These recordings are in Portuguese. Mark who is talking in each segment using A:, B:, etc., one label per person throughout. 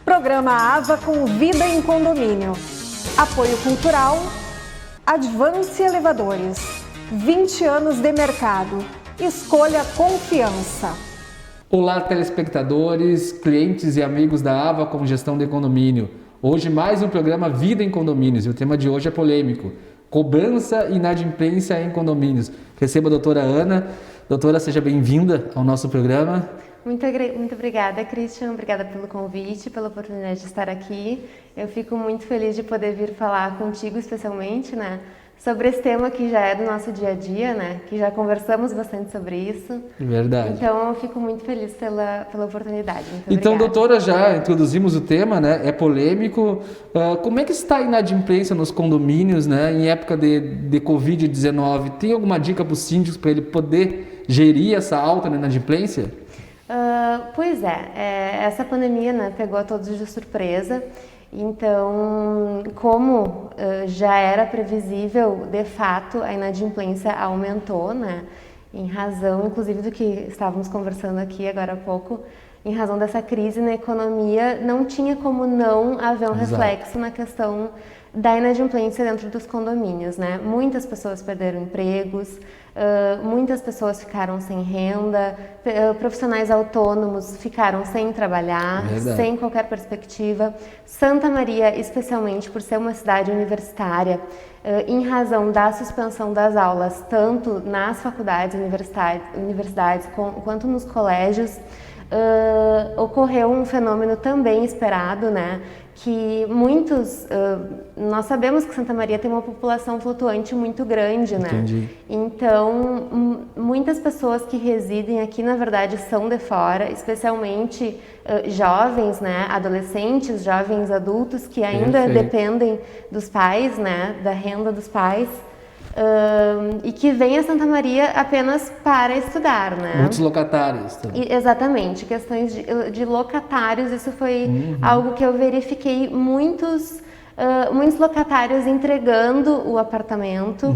A: Programa AVA com Vida em Condomínio. Apoio cultural, Advance Elevadores. 20 anos de mercado. Escolha confiança.
B: Olá, telespectadores, clientes e amigos da AVA com Gestão de Condomínio. Hoje mais um programa Vida em Condomínios e o tema de hoje é polêmico. Cobrança e inadimplência em condomínios. Receba a doutora Ana. Doutora, seja bem-vinda ao nosso programa.
C: Muito obrigada, Christian. Obrigada pelo convite, pela oportunidade de estar aqui. Eu fico muito feliz de poder vir falar contigo, especialmente, né, sobre esse tema que já é do nosso dia a dia, né, que já conversamos bastante sobre isso.
B: Verdade.
C: Então, eu fico muito feliz pela oportunidade. Muito
B: então,
C: obrigada.
B: doutora, já introduzimos o tema, né, é polêmico. Como é que está a inadimplência nos condomínios, né, em época de Covid-19? Tem alguma dica para os síndicos para ele poder gerir essa alta na inadimplência?
C: Pois é, essa pandemia, né, pegou a todos de surpresa. Então, como já era previsível, de fato, a inadimplência aumentou, né, em razão, inclusive, do que estávamos conversando aqui agora há pouco, em razão dessa crise na economia, não tinha como não haver um reflexo na questão da inadimplência dentro dos condomínios, né? Muitas pessoas perderam empregos, muitas pessoas ficaram sem renda, profissionais autônomos ficaram sem trabalhar, sem qualquer perspectiva. Santa Maria, especialmente por ser uma cidade universitária, em razão da suspensão das aulas, tanto nas faculdades, universidades quanto nos colégios, ocorreu um fenômeno também esperado, né? Que muitos, nós sabemos que Santa Maria tem uma população flutuante muito grande, né?
B: Entendi.
C: Então, muitas pessoas que residem aqui, na verdade, são de fora, especialmente jovens, né? Adolescentes, jovens adultos que ainda dependem dos pais, né? Da renda dos pais. E que vem a Santa Maria apenas para estudar, né?
B: Muitos locatários também.
C: Exatamente, questões de locatários, isso foi algo que eu verifiquei muitos locatários entregando o apartamento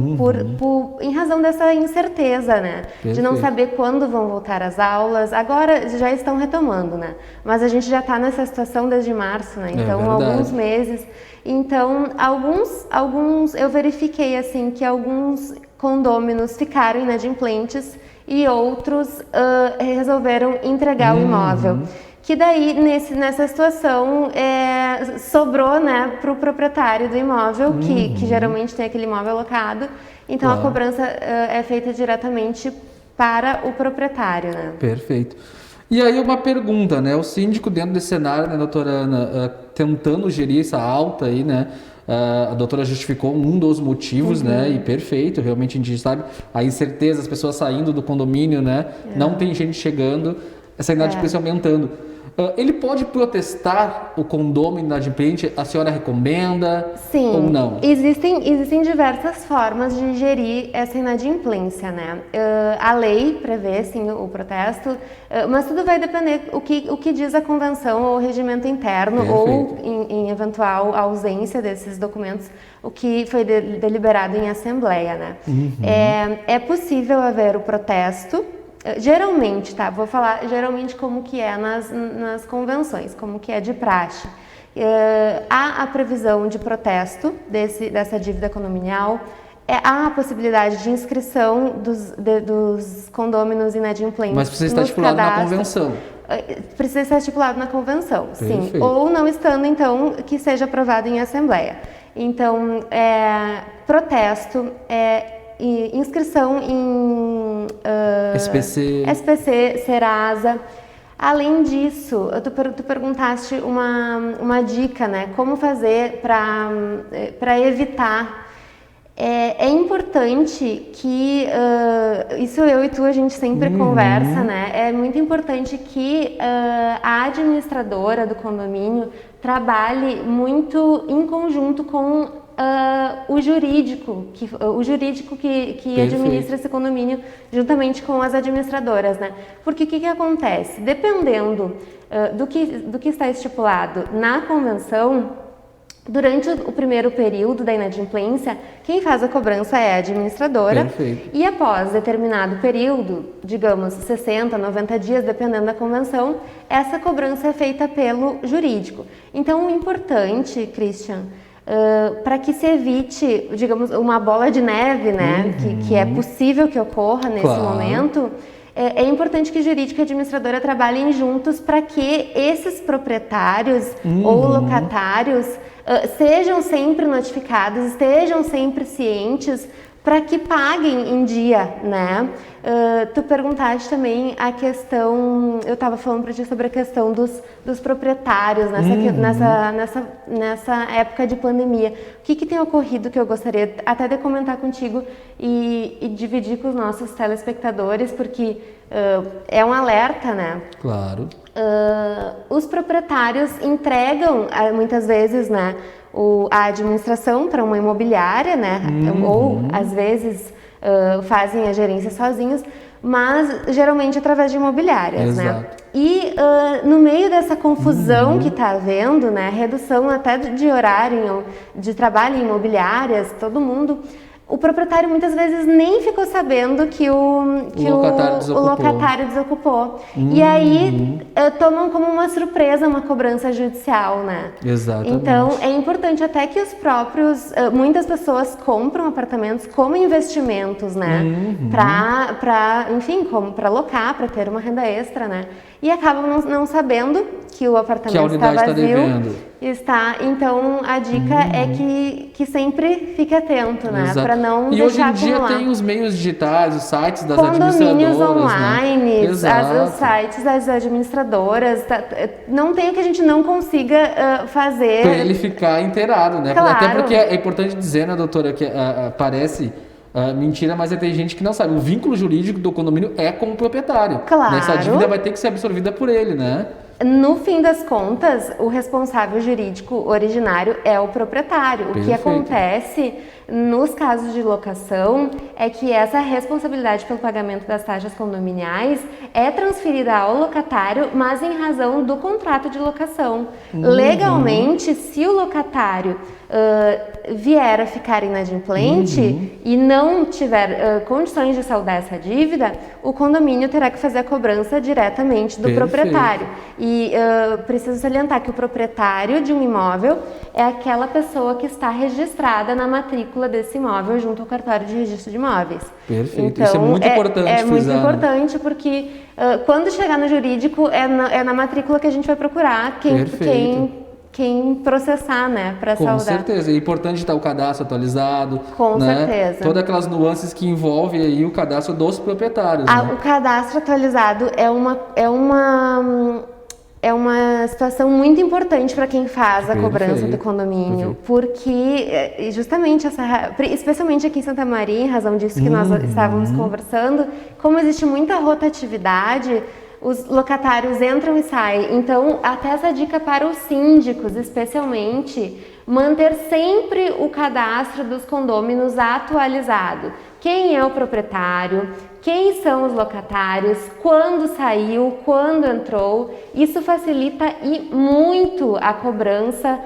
C: em razão dessa incerteza, né?
B: Perfeito.
C: De não saber quando vão voltar as aulas. Agora já estão retomando, né? Mas a gente já está nessa situação desde março, né? Então, alguns meses. Então, alguns eu verifiquei assim que alguns condôminos ficaram inadimplentes e outros resolveram entregar o imóvel. Que daí, nessa situação, sobrou, né, para o proprietário do imóvel, que geralmente tem aquele imóvel alocado. Então, a cobrança é feita diretamente para o proprietário, né?
B: Perfeito. E aí uma pergunta, né? O síndico dentro desse cenário, né, doutora Ana, tentando gerir essa alta aí, né? A doutora justificou um dos motivos, né? E perfeito, realmente a gente sabe a incerteza, as pessoas saindo do condomínio, né? Não tem gente chegando, essa inadimplência aumentando. Ele pode protestar o condômino inadimplente? A senhora recomenda?
C: Sim,
B: ou não?
C: Existem diversas formas de gerir essa inadimplência, né? A lei prevê, sim, o protesto, mas tudo vai depender o que diz a convenção ou o regimento interno. Perfeito. Ou, em eventual ausência desses documentos, o que foi deliberado em assembleia, né? É possível haver o protesto. Geralmente, tá? Vou falar geralmente como que é nas convenções, como que é de praxe. Há a previsão de protesto dessa dívida condominial, há a possibilidade de inscrição dos condôminos inadimplentes.
B: Mas precisa estar estipulado na convenção.
C: Precisa estar estipulado na convenção,
B: Perfeito.
C: Sim. Ou não estando, então, que seja aprovado em assembleia. Então, protesto, inscrição em SPC, Serasa. Além disso, tu perguntaste uma dica, né? Como fazer para evitar. É importante que, isso eu e tu a gente sempre conversa, né? É muito importante que a administradora do condomínio trabalhe muito em conjunto com o jurídico que administra esse condomínio juntamente com as administradoras, né? Porque o que acontece? Dependendo do que está estipulado na convenção, Durante o primeiro período da inadimplência, quem faz a cobrança é a administradora.
B: Perfeito.
C: E após determinado período, digamos 60, 90 dias, dependendo da convenção, essa cobrança é feita pelo jurídico. Então, o importante, Christian, para que se evite, digamos, uma bola de neve, né, que é possível que ocorra nesse momento, é importante que jurídico e administradora trabalhem juntos para que esses proprietários ou locatários sejam sempre notificados, estejam sempre cientes para que paguem em dia, né? Tu perguntaste também a questão, eu estava falando para ti sobre a questão dos proprietários nessa época de pandemia. O que tem ocorrido que eu gostaria até de comentar contigo e dividir com os nossos telespectadores, porque é um alerta, né?
B: Claro.
C: Os proprietários entregam, muitas vezes, né, a administração para uma imobiliária, né, ou às vezes fazem a gerência sozinhos, mas geralmente através de imobiliárias, né? E no meio dessa confusão que está havendo, né, redução até de horário de trabalho em imobiliárias, todo mundo, o proprietário muitas vezes nem ficou sabendo que o locatário desocupou. E aí tomam como uma surpresa uma cobrança judicial, né?
B: Exatamente.
C: Então é importante até que os próprios, muitas pessoas compram apartamentos como investimentos, né? Enfim, como para alocar, para ter uma renda extra, né? E acabam não sabendo que o apartamento está vazio. Então a dica é que sempre fique atento, né? Para não
B: deixar acumular. E hoje em dia tem os meios digitais, os sites das administradoras,
C: condomínios online,
B: né?
C: os sites das administradoras. Não tem que a gente não consiga fazer.
B: Para ele ficar inteirado, né?
C: Claro.
B: Até porque é importante dizer, né, doutora, que parece mentira, mas tem gente que não sabe. O vínculo jurídico do condomínio é com o proprietário.
C: Claro.
B: Essa dívida vai ter que ser absorvida por ele, né?
C: No fim das contas, o responsável jurídico originário é o proprietário.
B: Perfeito.
C: O que acontece nos casos de locação é que essa responsabilidade pelo pagamento das taxas condominiais é transferida ao locatário, mas em razão do contrato de locação. Legalmente, se o locatário vier a ficar inadimplente e não tiver condições de saldar essa dívida, o condomínio terá que fazer a cobrança diretamente do proprietário. E preciso salientar que o proprietário de um imóvel é aquela pessoa que está registrada na matrícula desse imóvel junto ao cartório de registro de imóveis.
B: Perfeito.
C: Então,
B: isso é muito importante
C: frisar, muito importante,
B: né?
C: Porque quando chegar no jurídico é na matrícula que a gente vai procurar quem processar, né, para saldar.
B: Com certeza, é importante estar o cadastro atualizado.
C: Com
B: né?
C: certeza.
B: Todas aquelas nuances que envolvem aí o cadastro dos proprietários. Né?
C: O cadastro atualizado é uma situação muito importante para quem faz a cobrança do condomínio, porque justamente especialmente aqui em Santa Maria, em razão disso que nós estávamos conversando, como existe muita rotatividade, os locatários entram e saem. Então, até essa dica para os síndicos, especialmente, manter sempre o cadastro dos condôminos atualizado. Quem é o proprietário? Quem são os locatários? Quando saiu? Quando entrou? Isso facilita e muito a cobrança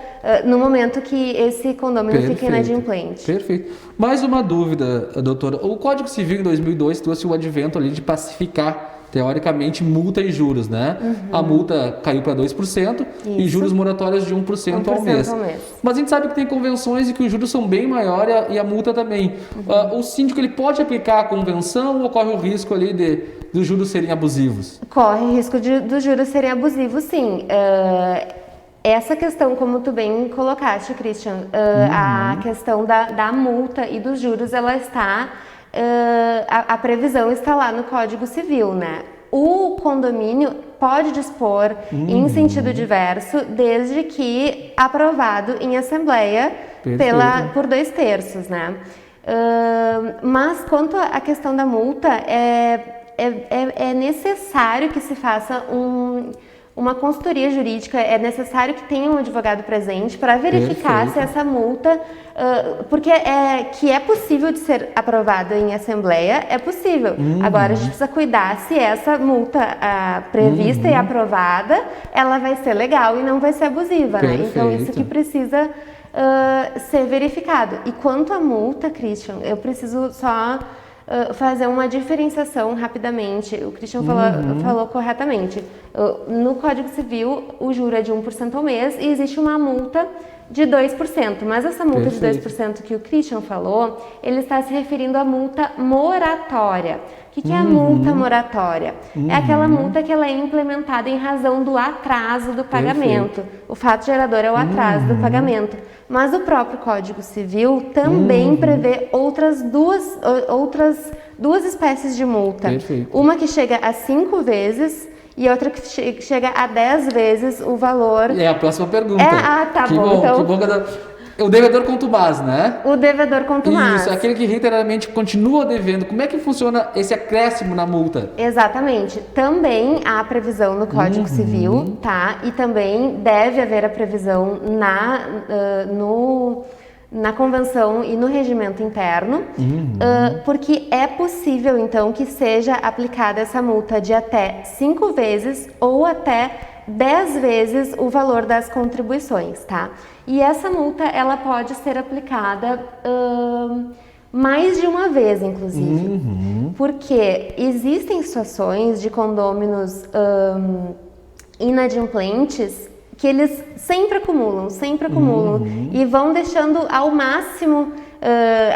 C: no momento que esse condomínio fica inadimplente.
B: Perfeito. Mais uma dúvida, doutora. O Código Civil em 2002 trouxe o advento ali de pacificar teoricamente, multa e juros, né? A multa caiu para 2% e juros moratórios de 1% ao mês. Mas a gente sabe que tem convenções e que os juros são bem maiores e a multa também. O síndico ele pode aplicar a convenção ou corre o risco ali dos juros serem abusivos?
C: Corre o risco dos juros serem abusivos, sim. Essa questão, como tu bem colocaste, Christian, a questão da multa e dos juros, ela está... a previsão está lá no Código Civil, né? O condomínio pode dispor em sentido diverso, desde que aprovado em assembleia por 2/3, né? Mas quanto à questão da multa, é necessário que se faça uma consultoria jurídica, é necessário que tenha um advogado presente para verificar se essa multa, porque que é possível de ser aprovada em assembleia, é possível. Agora a gente precisa cuidar se essa multa prevista e aprovada, ela vai ser legal e não vai ser abusiva, né? Então isso que precisa ser verificado. E quanto à multa, Christian, eu preciso só fazer uma diferenciação rapidamente. O Christian falou corretamente. No Código Civil, o juro é de 1% ao mês e existe uma multa de 2%, mas essa multa de 2% que o Christian falou, ele está se referindo à multa moratória. O que é a multa moratória? É aquela multa que ela é implementada em razão do atraso do pagamento. O fato gerador é o atraso do pagamento. Mas o próprio Código Civil também prevê outras duas espécies de multa. Uma que chega a 5 vezes e outra que chega a 10 vezes o valor.
B: É a próxima pergunta.
C: Tá
B: que
C: bom. Então...
B: Que bom o devedor contumaz, né?
C: O devedor contumaz.
B: Isso, aquele que reiteradamente continua devendo. Como é que funciona esse acréscimo na multa?
C: Exatamente. Também há previsão no Código Civil, tá? E também deve haver a previsão na convenção e no regimento interno, porque é possível, então, que seja aplicada essa multa de até 5 vezes ou até 10 vezes o valor das contribuições, tá? E essa multa, ela pode ser aplicada mais de uma vez, inclusive, porque existem situações de condôminos inadimplentes que eles sempre acumulam e vão deixando ao máximo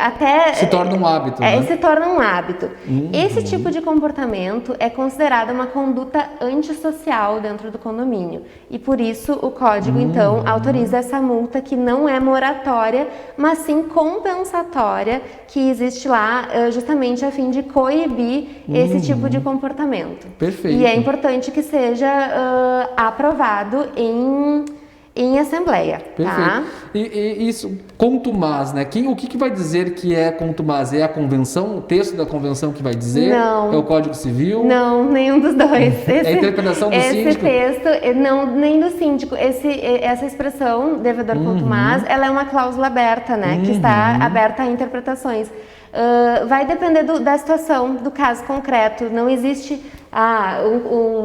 C: até...
B: Se torna um hábito, né?
C: Se torna um hábito. Esse tipo de comportamento é considerado uma conduta antissocial dentro do condomínio. E por isso o Código, então, autoriza essa multa que não é moratória, mas sim compensatória, que existe lá justamente a fim de coibir esse tipo de comportamento.
B: Perfeito.
C: E é importante que seja aprovado em assembleia,
B: perfeito.
C: Tá?
B: E isso, contumaz, né? O que vai dizer que é contumaz? É a convenção, o texto da convenção que vai dizer?
C: Não.
B: É o Código Civil?
C: Não, nenhum dos dois.
B: É a interpretação do síndico?
C: Esse texto, não, nem do síndico. Essa expressão, devedor contumaz, ela é uma cláusula aberta, né? Que está aberta a interpretações. Vai depender da situação, do caso concreto. Não existe...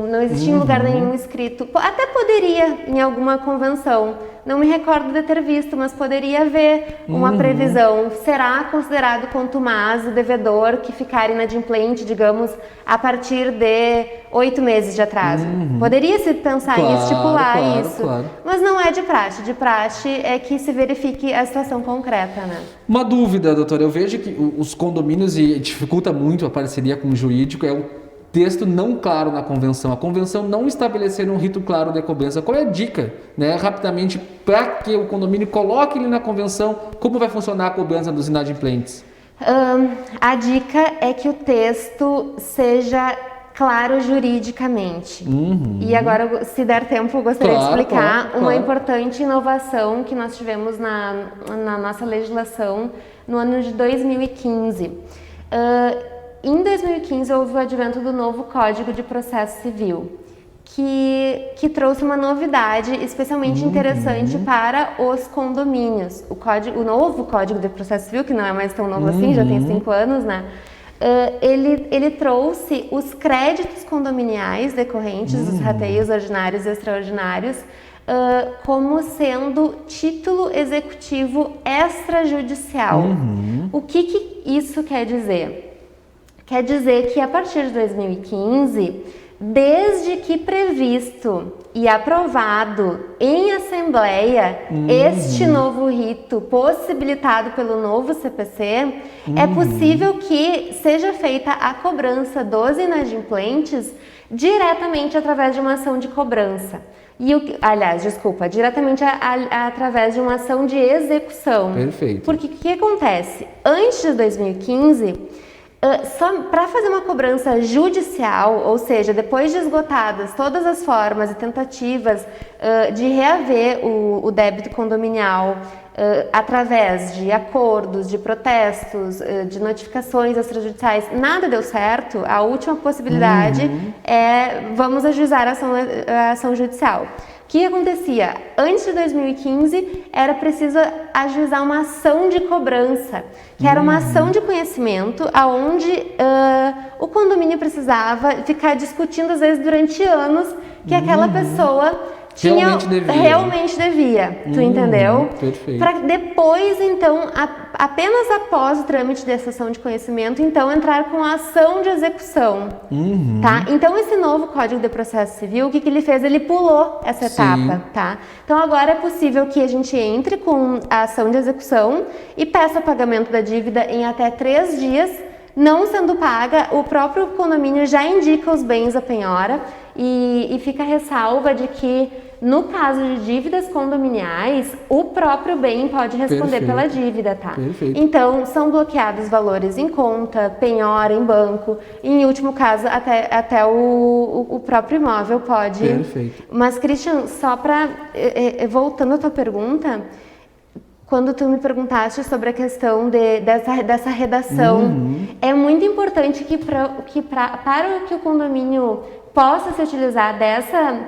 C: não existia em lugar nenhum escrito. Até poderia em alguma convenção, não me recordo de ter visto, mas poderia haver uma previsão. Será considerado contumaz o devedor que ficar inadimplente, digamos, a partir de 8 meses de atraso? Poderia se pensar em estipular isso, mas não é de praxe. De praxe é que se verifique a situação concreta, né?
B: Uma dúvida, doutora, eu vejo que os condomínios, e dificulta muito a parceria com o jurídico, é o texto não claro na convenção. A convenção não estabeleceu um rito claro de cobrança. Qual é a dica, né, rapidamente, para que o condomínio coloque ele na convenção? Como vai funcionar a cobrança dos inadimplentes?
C: A dica é que o texto seja claro juridicamente. E agora, se der tempo, eu gostaria de explicar uma importante inovação que nós tivemos na nossa legislação no ano de 2015. Em 2015, houve o advento do novo Código de Processo Civil, que trouxe uma novidade especialmente interessante para os condomínios. O novo Código de Processo Civil, que não é mais tão novo assim, já tem 5 anos, né? Ele trouxe os créditos condominiais decorrentes dos rateios ordinários e extraordinários como sendo título executivo extrajudicial. O que isso quer dizer? Quer dizer que a partir de 2015, desde que previsto e aprovado em assembleia este novo rito possibilitado pelo novo CPC, é possível que seja feita a cobrança dos inadimplentes diretamente através de uma ação de cobrança. Diretamente através de uma ação de execução.
B: Perfeito.
C: Porque o que acontece? Antes de 2015... só para fazer uma cobrança judicial, ou seja, depois de esgotadas todas as formas e tentativas de reaver o débito condominial através de acordos, de protestos, de notificações extrajudiciais, nada deu certo, a última possibilidade é vamos ajuizar a ação judicial. O que acontecia? Antes de 2015, era preciso ajuizar uma ação de cobrança, que era uma ação de conhecimento, onde o condomínio precisava ficar discutindo, às vezes, durante anos, que aquela pessoa realmente devia, tu entendeu?
B: Perfeito.
C: Para depois, então, apenas após o trâmite de cessação de conhecimento, então entrar com a ação de execução, tá? Então esse novo Código de Processo Civil, o que ele fez? Ele pulou essa etapa, tá? Então agora é possível que a gente entre com a ação de execução e peça pagamento da dívida em até 3 dias, não sendo paga, o próprio condomínio já indica os bens à penhora e fica a ressalva de que, no caso de dívidas condominiais, o próprio bem pode responder pela dívida, tá?
B: Perfeito.
C: Então, são bloqueados valores em conta, penhora em banco, e, em último caso, até o próprio imóvel pode...
B: Perfeito.
C: Mas, Christian, só para... voltando à tua pergunta... Quando tu me perguntaste sobre a questão dessa redação, é muito importante que para que o condomínio possa se utilizar dessa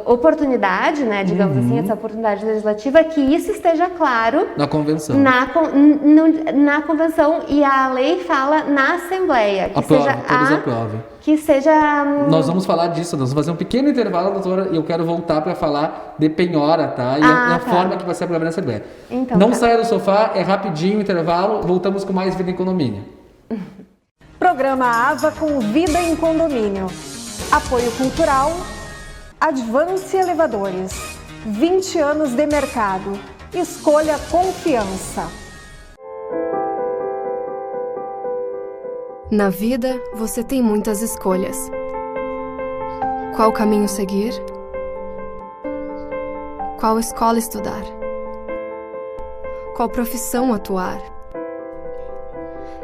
C: oportunidade, né, digamos assim, essa oportunidade legislativa, que isso esteja claro
B: Na convenção.
C: Na convenção, e a lei fala na Assembleia. Que
B: Aprove,
C: seja
B: todos aprovem.
C: Que seja...
B: Nós vamos falar disso, nós vamos fazer um pequeno intervalo, doutora, e eu quero voltar para falar de penhora, tá? E a forma que vai ser aprovada na Assembleia.
C: Então,
B: não saia do sofá, é rapidinho o intervalo, voltamos com mais Vida em Condomínio.
A: Programa AVA com Vida em Condomínio. Apoio cultural, Advance Elevadores. 20 anos de mercado. Escolha confiança.
D: Na vida, você tem muitas escolhas. Qual caminho seguir? Qual escola estudar? Qual profissão atuar?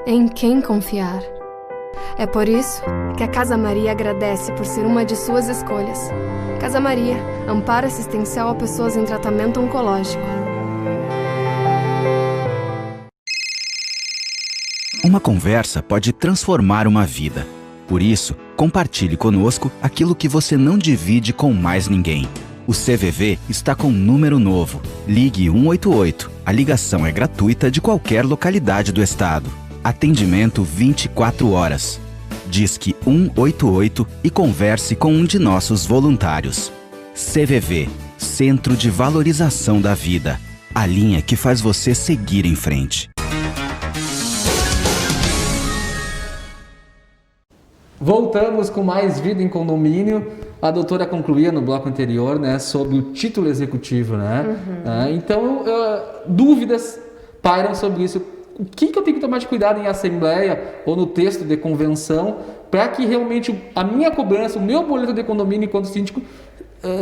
D: Em quem confiar? É por isso que a Casa Maria agradece por ser uma de suas escolhas. Casa Maria, amparo assistencial a pessoas em tratamento oncológico.
E: Uma conversa pode transformar uma vida. Por isso, compartilhe conosco aquilo que você não divide com mais ninguém. O CVV está com um número novo. Ligue 188. A ligação é gratuita de qualquer localidade do estado. Atendimento 24 horas. Disque 188 e converse com um de nossos voluntários. CVV, Centro de Valorização da Vida. A linha que faz você seguir em frente.
B: Voltamos com mais Vida em Condomínio. A doutora concluía no bloco anterior, né, sobre o título executivo, né? Então, dúvidas pairam sobre isso. O que eu tenho que tomar de cuidado em assembleia ou no texto de convenção para que realmente a minha cobrança, o meu boleto de condomínio enquanto síndico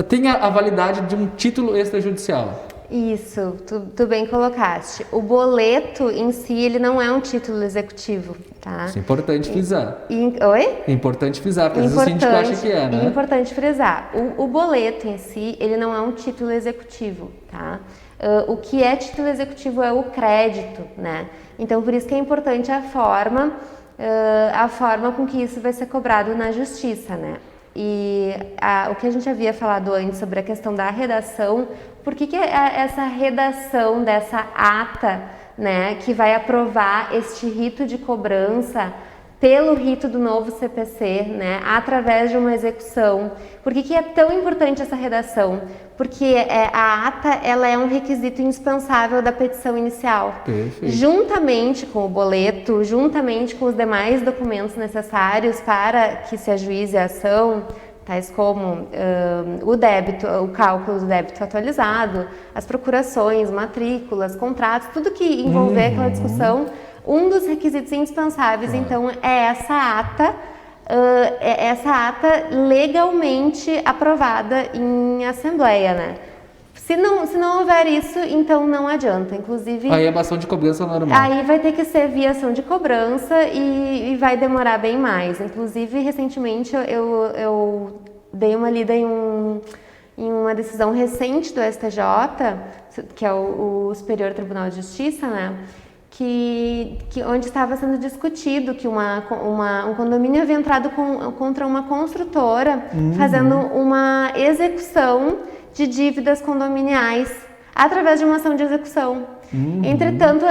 B: tenha a validade de um título extrajudicial?
C: Isso, tu bem colocaste. O boleto em si, ele não é um título executivo, tá?
B: Isso é importante frisar.
C: Oi?
B: É importante frisar, porque às vezes o síndico acha que é, né?
C: É importante frisar. O boleto em si, ele não é um título executivo, tá? O que é título executivo é o crédito, né? Então, por isso que é importante a forma com que isso vai ser cobrado na justiça, né? E o que a gente havia falado antes sobre a questão da redação, por que essa redação dessa ata, né, que vai aprovar este rito de cobrança pelo rito do novo CPC, né, através de uma execução? Por que é tão importante essa redação? Porque a ata, ela é um requisito indispensável da petição inicial.
B: Perfeito.
C: Juntamente com o boleto, juntamente com os demais documentos necessários para que se ajuize a ação, tais como o débito, o cálculo do débito atualizado, as procurações, matrículas, contratos, tudo que envolver aquela discussão. Um dos requisitos indispensáveis, então, é essa ata legalmente aprovada em assembleia, né? Se não houver isso, então não adianta. Inclusive,
B: aí é ação de cobrança normal.
C: Aí vai ter que ser via ação de cobrança e vai demorar bem mais. Inclusive, recentemente eu dei uma lida em uma decisão recente do STJ, que é o Superior Tribunal de Justiça, né? Onde estava sendo discutido que um condomínio havia entrado contra uma construtora fazendo uma execução de dívidas condominiais através de uma ação de execução. Entretanto,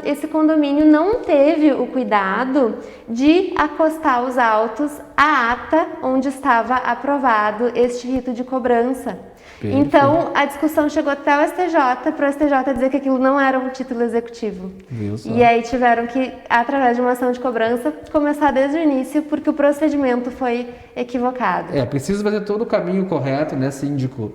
C: esse condomínio não teve o cuidado de acostar os autos à ata onde estava aprovado este rito de cobrança.
B: Perfeito.
C: Então, a discussão chegou até o STJ, para o STJ dizer que aquilo não era um título executivo.
B: Viu só?
C: E aí tiveram que, através de uma ação de cobrança, começar desde o início, porque o procedimento foi equivocado.
B: Precisa fazer todo o caminho correto, né, síndico?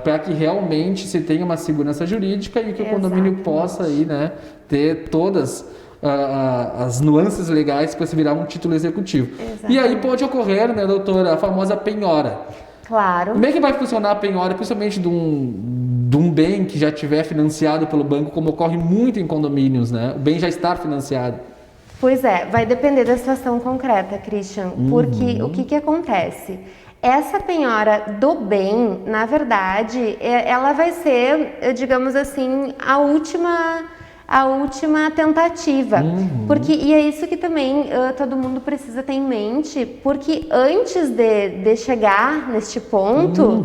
B: Para que realmente se tenha uma segurança jurídica e que o condomínio possa aí, né, ter todas as nuances legais para se virar um título executivo.
C: Exatamente.
B: E aí pode ocorrer, né, doutora, a famosa penhora.
C: Claro.
B: Como é que vai funcionar a penhora, principalmente de um bem que já estiver financiado pelo banco, como ocorre muito em condomínios, né? O bem já está financiado.
C: Pois é, vai depender da situação concreta, Christian, porque o que acontece? Essa penhora do bem, na verdade, ela vai ser, digamos assim, a última tentativa. E é isso que também todo mundo precisa ter em mente, porque antes de chegar neste ponto,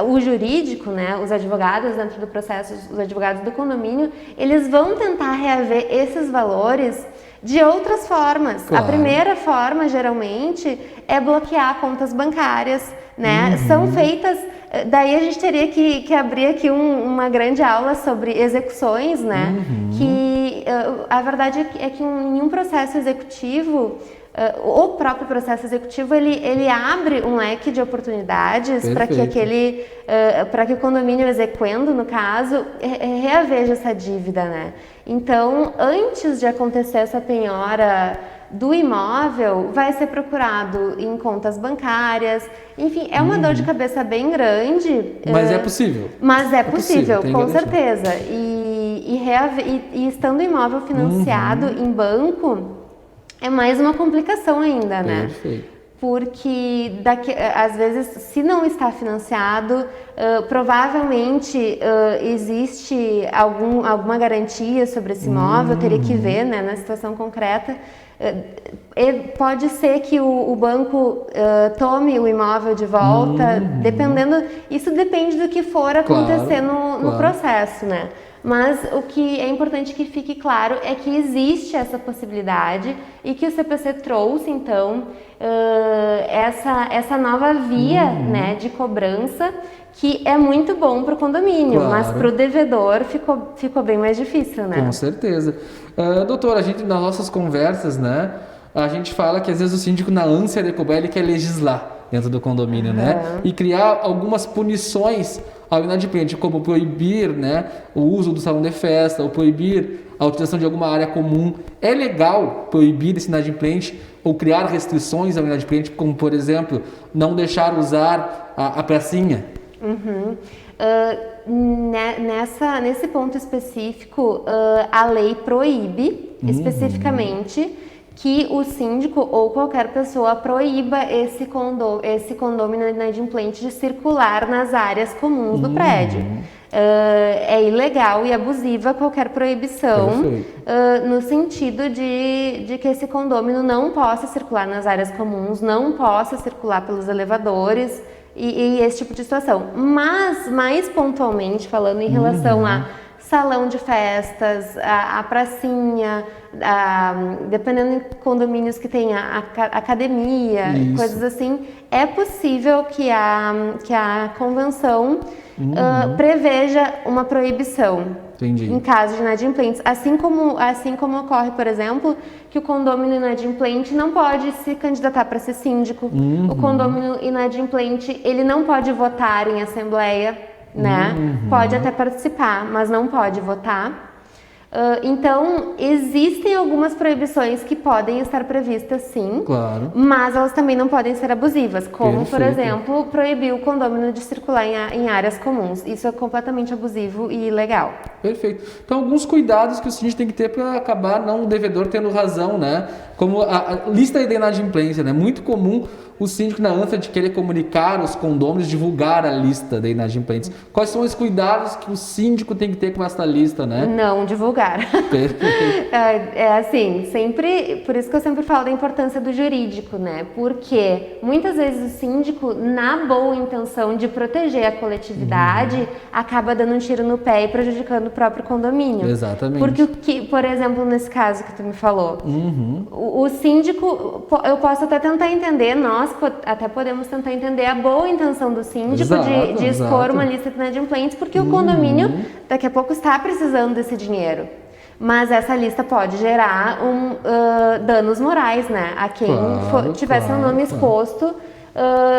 C: o jurídico, né, os advogados dentro do processo, os advogados do condomínio, eles vão tentar reaver esses valores de outras formas.
B: Claro.
C: A primeira forma, geralmente, é bloquear contas bancárias, né? São feitas... Daí a gente teria que abrir aqui uma grande aula sobre execuções, né? Que a verdade é que em um processo executivo, o próprio processo executivo, ele abre um leque de oportunidades para que o condomínio exequendo, no caso, reaveja essa dívida, né? Então, antes de acontecer essa penhora do imóvel, vai ser procurado em contas bancárias. Enfim, é uma dor de cabeça bem grande.
B: Mas é possível.
C: Mas é possível,
B: tem
C: com
B: garantia.
C: certeza. E estando o imóvel financiado em banco, é mais uma complicação ainda, né?
B: Perfeito.
C: Porque, às vezes, se não está financiado, provavelmente existe alguma garantia sobre esse imóvel, teria que ver, né, na situação concreta. Pode ser que o banco tome o imóvel de volta, isso depende do que for acontecer no processo, né? Mas o que é importante que fique claro é que existe essa possibilidade e que o CPC trouxe, então, essa nova via, né, de cobrança, que é muito bom para o condomínio, mas para o devedor ficou bem mais difícil, né?
B: Com certeza. Doutora, a gente, nas nossas conversas, né, a gente fala que às vezes o síndico, na ânsia de cobrar, ele quer legislar dentro do condomínio, né? E criar algumas punições ao inadimplente, como proibir, né, o uso do salão de festa, ou proibir a utilização de alguma área comum. É legal proibir esse inadimplente ou criar restrições ao inadimplente, como, por exemplo, não deixar usar a pracinha?
C: Nesse ponto específico, a lei proíbe especificamente que o síndico ou qualquer pessoa proíba esse condômino inadimplente de circular nas áreas comuns do prédio. É ilegal e abusiva qualquer proibição, no sentido de que esse condômino não possa circular nas áreas comuns, não possa circular pelos elevadores e esse tipo de situação. Mas, mais pontualmente falando em relação a salão de festas, a pracinha, dependendo de condomínios que tenha academia, coisas assim, é possível que a convenção preveja uma proibição.
B: Entendi.
C: Em caso de inadimplentes. Assim como ocorre, por exemplo, que o condômino inadimplente não pode se candidatar para ser síndico. O condômino inadimplente, ele não pode votar em assembleia, né? Pode até participar, mas não pode votar. Então, existem algumas proibições que podem estar previstas, sim,
B: claro,
C: mas elas também não podem ser abusivas, como, por exemplo, proibir o condômino de circular em áreas comuns. Isso é completamente abusivo e ilegal.
B: Perfeito. Então, alguns cuidados que o síndico tem que ter para acabar não o devedor tendo razão, né? Como a lista de inadimplência, né? Muito comum o síndico, na ânsia de querer comunicar os condôminos, divulgar a lista de inadimplentes. Quais são os cuidados que o síndico tem que ter com essa lista, né?
C: Não divulgar. lugar. Assim, sempre, por isso que eu sempre falo da importância do jurídico, né? Porque muitas vezes o síndico, na boa intenção de proteger a coletividade, acaba dando um tiro no pé e prejudicando o próprio condomínio.
B: Exatamente.
C: Porque, por exemplo, nesse caso que tu me falou, o síndico, eu posso até tentar entender, nós até podemos tentar entender a boa intenção do síndico de expor uma lista de inadimplentes, porque o condomínio daqui a pouco está precisando desse dinheiro. Mas essa lista pode gerar danos morais, né? A quem tiver seu nome exposto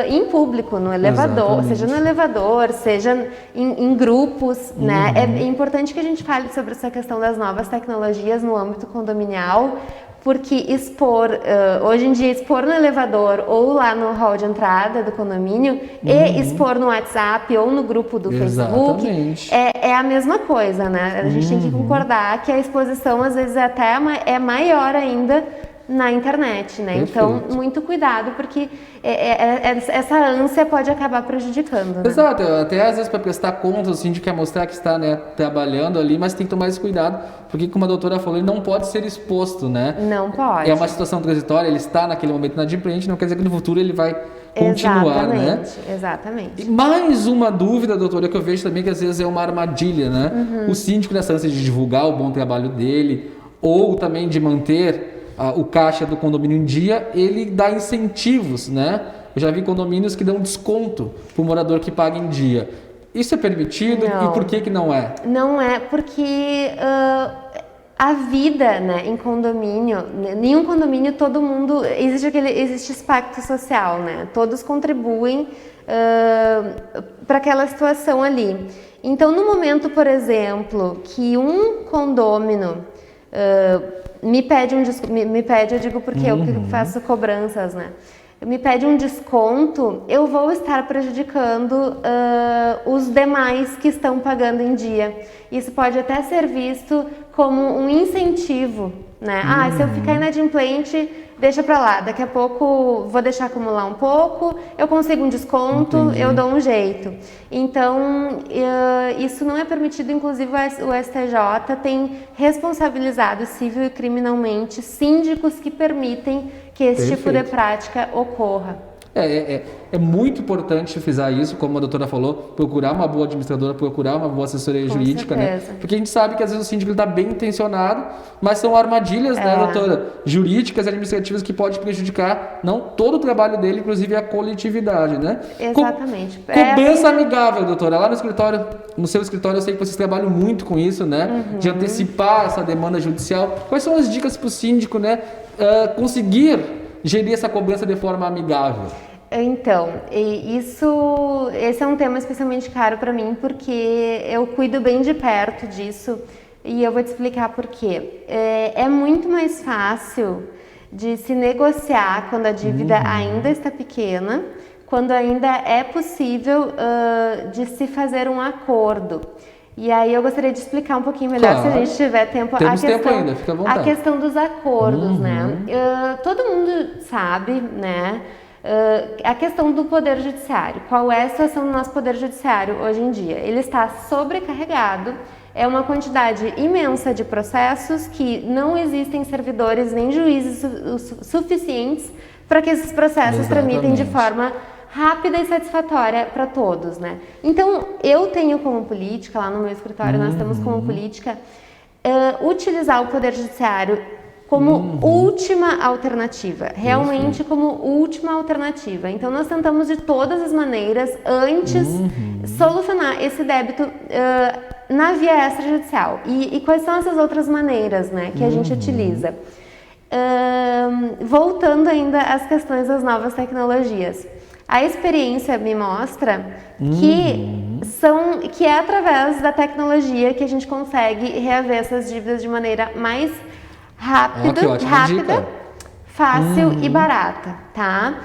C: em público, no elevador, seja no elevador, seja em grupos, né? É importante que a gente fale sobre essa questão das novas tecnologias no âmbito condominial, porque expor, hoje em dia, expor no elevador ou lá no hall de entrada do condomínio e expor no WhatsApp ou no grupo do Facebook é a mesma coisa, né? A gente tem que concordar que a exposição, às vezes, até é maior ainda na internet, né?
B: Perfeito.
C: Então, muito cuidado, porque essa ânsia pode acabar prejudicando, né?
B: Exato, até às vezes para prestar conta, o síndico quer mostrar que está, né, trabalhando ali, mas tem que tomar esse cuidado, porque como a doutora falou, ele não pode ser exposto, né?
C: Não pode.
B: É uma situação transitória, ele está naquele momento inadimplente, não quer dizer que no futuro ele vai continuar, né?
C: Exatamente.
B: E mais uma dúvida, doutora, que eu vejo também que às vezes é uma armadilha, né? O síndico, nessa ânsia de divulgar o bom trabalho dele, ou também de manter o caixa do condomínio em dia, ele dá incentivos, né? Eu já vi condomínios que dão desconto para o morador que paga em dia. Isso é permitido?
C: Não.
B: E por que não é?
C: Não é, porque a vida, né, em condomínio, nenhum condomínio, todo mundo, existe esse pacto social, né? Todos contribuem para aquela situação ali. Então, no momento, por exemplo, que um condômino me pede, eu digo porque eu que faço cobranças, né? Me pede um desconto, eu vou estar prejudicando os demais que estão pagando em dia. Isso pode até ser visto como um incentivo, né? Se eu ficar inadimplente, deixa pra lá, daqui a pouco vou deixar acumular um pouco, eu consigo um desconto, eu dou um jeito. Então, isso não é permitido, inclusive o STJ tem responsabilizado civil e criminalmente síndicos que permitem que esse tipo de prática ocorra.
B: É muito importante frisar isso, como a doutora falou, procurar uma boa administradora, procurar uma boa assessoria jurídica, né? Porque a gente sabe que às vezes o síndico está bem intencionado, mas são armadilhas, né, doutora? Jurídicas e administrativas que podem prejudicar não todo o trabalho dele, inclusive a coletividade, né?
C: Exatamente.
B: Cobrança amigável, doutora. Lá no escritório, no seu escritório, eu sei que vocês trabalham muito com isso, né? De antecipar essa demanda judicial. Quais são as dicas para o síndico, né, conseguir gerir essa cobrança de forma amigável?
C: Então, esse é um tema especialmente caro para mim, porque eu cuido bem de perto disso e eu vou te explicar por quê. É muito mais fácil de se negociar quando a dívida ainda está pequena, quando ainda é possível de se fazer um acordo. E aí eu gostaria de explicar um pouquinho melhor, se a gente tiver tempo,
B: tempo ainda, fica à vontade.
C: A questão dos acordos, né? Todo mundo sabe, né? A questão do Poder Judiciário. Qual é a situação do nosso Poder Judiciário hoje em dia? Ele está sobrecarregado, é uma quantidade imensa de processos que não existem servidores nem juízes suficientes para que esses processos tramitem de forma rápida e satisfatória para todos, né? Então, eu tenho como política, lá no meu escritório nós temos como política utilizar o Poder Judiciário como última alternativa, realmente como última alternativa. Então, nós tentamos de todas as maneiras, antes, solucionar esse débito na via extrajudicial. E quais são essas outras maneiras, né, que a gente utiliza? Voltando ainda às questões das novas tecnologias. A experiência me mostra que é através da tecnologia que a gente consegue reaver essas dívidas de maneira mais rápida, fácil e barata, tá?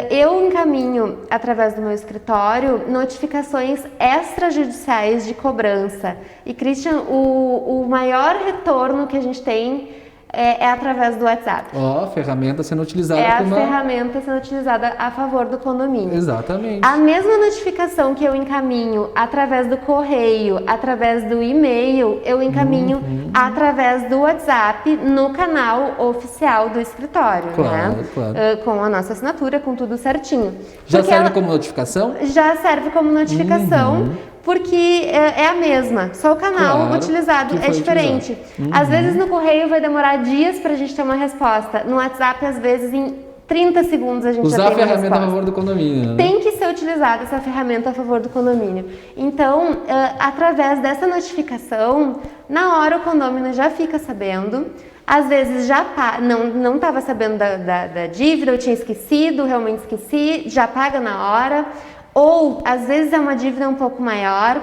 C: Eu encaminho, através do meu escritório, notificações extrajudiciais de cobrança. E, Christian, o maior retorno que a gente tem é através do WhatsApp.
B: Ó, ferramenta sendo utilizada
C: É a
B: por uma...
C: ferramenta sendo utilizada a favor do condomínio.
B: Exatamente.
C: A mesma notificação que eu encaminho através do correio, através do e-mail, eu encaminho através do WhatsApp no canal oficial do escritório,
B: Claro,
C: né?
B: claro.
C: Com a nossa assinatura, com tudo certinho.
B: Já
C: Porque
B: serve
C: ela
B: como notificação?
C: já serve como notificação, porque é a mesma, só o canal
B: Claro,
C: utilizado
B: que
C: é
B: foi
C: diferente. Às vezes no correio vai demorar dias para a gente ter uma resposta. No WhatsApp, às vezes, em 30 segundos a gente
B: Usar
C: já
B: a
C: tem uma
B: ferramenta a
C: resposta.
B: favor do condomínio, né?
C: Tem que ser utilizada essa ferramenta a favor do condomínio. Então, através dessa notificação, na hora o condomínio já fica sabendo. Às vezes já não estava sabendo da dívida, eu tinha esquecido, realmente esqueci, já paga na hora. Ou, às vezes é uma dívida um pouco maior,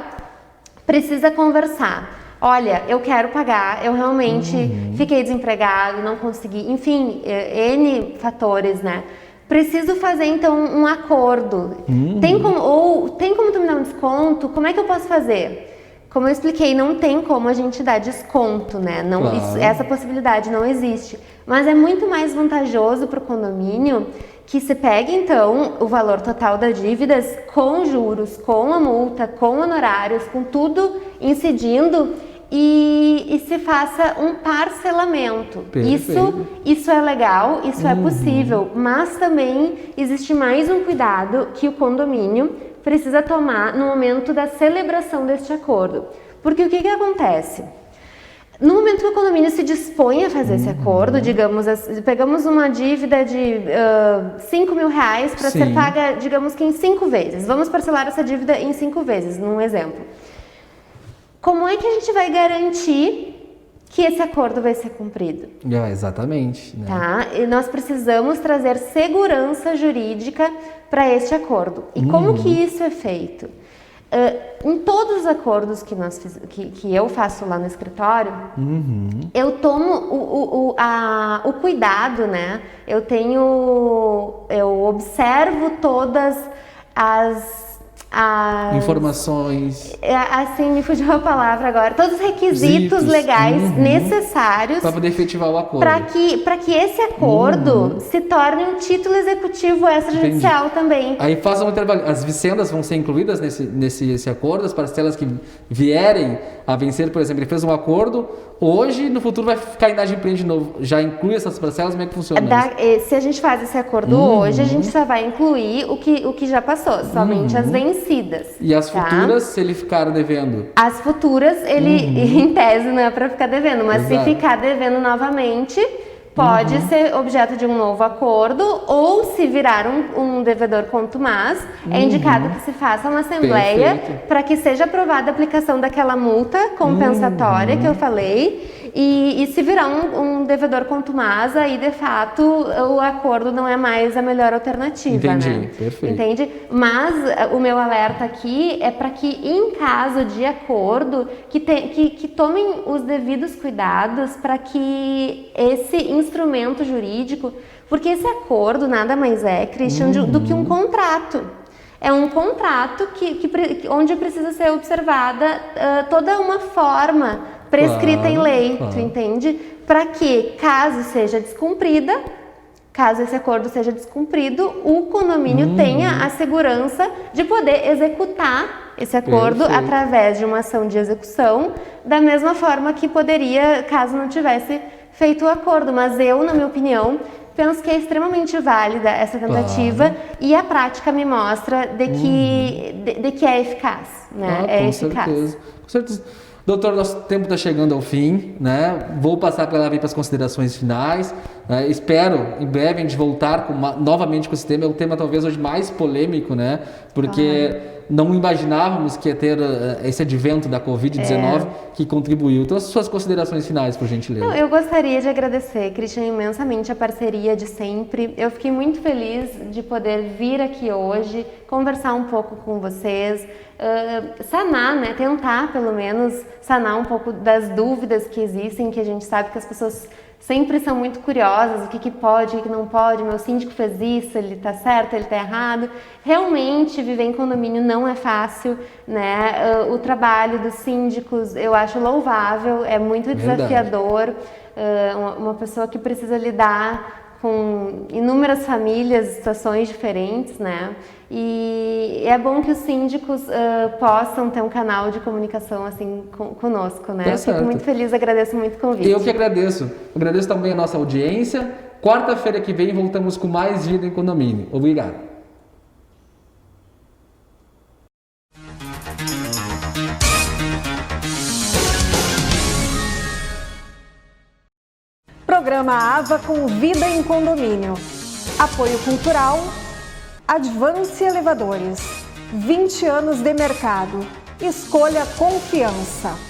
C: precisa conversar. Olha, eu quero pagar, eu realmente fiquei desempregado, não consegui, enfim, N fatores, né? Preciso fazer, então, um acordo. Tem como tu me dar um desconto? Como é que eu posso fazer? Como eu expliquei, não tem como a gente dar desconto, né? Não,
B: Claro.
C: essa possibilidade não existe. Mas é muito mais vantajoso para o condomínio que se pegue, então, o valor total das dívidas com juros, com a multa, com honorários, com tudo incidindo e se faça um parcelamento.
B: Perfeito.
C: Isso é legal, isso é possível, mas também existe mais um cuidado que o condomínio precisa tomar no momento da celebração deste acordo. Porque o que acontece? No momento que o condomínio se dispõe a fazer esse acordo, digamos, pegamos uma dívida de 5 mil reais para ser
B: Sim.
C: paga, digamos que em 5 vezes. Vamos parcelar essa dívida em 5 vezes, num exemplo. Como é que a gente vai garantir que esse acordo vai ser cumprido?
B: Exatamente. Né?
C: Tá? E nós precisamos trazer segurança jurídica para este acordo. E como que isso é feito? Em todos os acordos que eu faço lá no escritório, eu tomo o cuidado, né? Eu observo todas as
B: Informações
C: assim, me fugiu a palavra agora, todos os requisitos
B: Requisitos.
C: legais necessários
B: para poder efetivar o acordo.
C: para que esse acordo se torne um título executivo extrajudicial também.
B: Aí façam um trabalho. As vicendas vão ser incluídas nesse acordo, as parcelas que vierem a vencer, por exemplo, ele fez um acordo, hoje, no futuro vai ficar inadimplente de novo. Já inclui essas parcelas? Como é que funciona isso?
C: Se a gente faz esse acordo hoje, a gente só vai incluir o que já passou, somente as vencidas.
B: E as
C: tá?
B: futuras, se ele ficar devendo?
C: As futuras, ele em tese não é para ficar devendo, mas
B: Exato.
C: se ficar devendo novamente, pode ser objeto de um novo acordo, ou se virar um devedor contumaz, é indicado que se faça uma assembleia
B: Perfeito.
C: para que seja aprovada a aplicação daquela multa compensatória que eu falei, e se virar um devedor contumaz, aí de fato o acordo não é mais a melhor alternativa.
B: Entendi,
C: né?
B: perfeito.
C: Entende? Mas o meu alerta aqui é para que, em caso de acordo, que tomem os devidos cuidados para que esse instrumento jurídico, porque esse acordo nada mais é, Christian, do que um contrato. É um contrato onde precisa ser observada toda uma forma prescrita em lei,
B: claro.
C: tu entende? Para que, caso esse acordo seja descumprido, o condomínio tenha a segurança de poder executar esse acordo
B: Perfeito.
C: através de uma ação de execução, da mesma forma que poderia, caso não tivesse feito o acordo. Mas eu, na minha opinião, penso que é extremamente válida essa tentativa e a prática me mostra de que é eficaz, né? É
B: Com
C: eficaz.
B: certeza. Com certeza. Doutor, nosso tempo está chegando ao fim, né? Vou passar para ela vir para as considerações finais. Né? Espero, em breve, a gente voltar novamente com esse tema. É o tema talvez hoje mais polêmico, né? Porque não imaginávamos que ia ter esse advento da Covid-19 que contribuiu. Então, as suas considerações finais, por gentileza.
C: Não, eu gostaria de agradecer, Christian, imensamente a parceria de sempre. Eu fiquei muito feliz de poder vir aqui hoje, conversar um pouco com vocês, sanar, né? Tentar, pelo menos, sanar um pouco das dúvidas que existem, que a gente sabe que as pessoas sempre são muito curiosas, o que pode, o que não pode, meu síndico fez isso, ele tá certo, ele tá errado. Realmente, viver em condomínio não é fácil, né? O trabalho dos síndicos eu acho louvável, é muito desafiador. uma pessoa que precisa lidar com inúmeras famílias, situações diferentes, né? E é bom que os síndicos possam ter um canal de comunicação assim conosco, né?
B: Tá certo.
C: Fico muito feliz, agradeço muito o convite.
B: Eu que agradeço. Agradeço também a nossa audiência. Quarta-feira que vem voltamos com mais Vida em Condomínio. Obrigado.
A: Programa AVA com Vida em Condomínio. Apoio cultural, Advance Elevadores. 20 anos de mercado. Escolha confiança.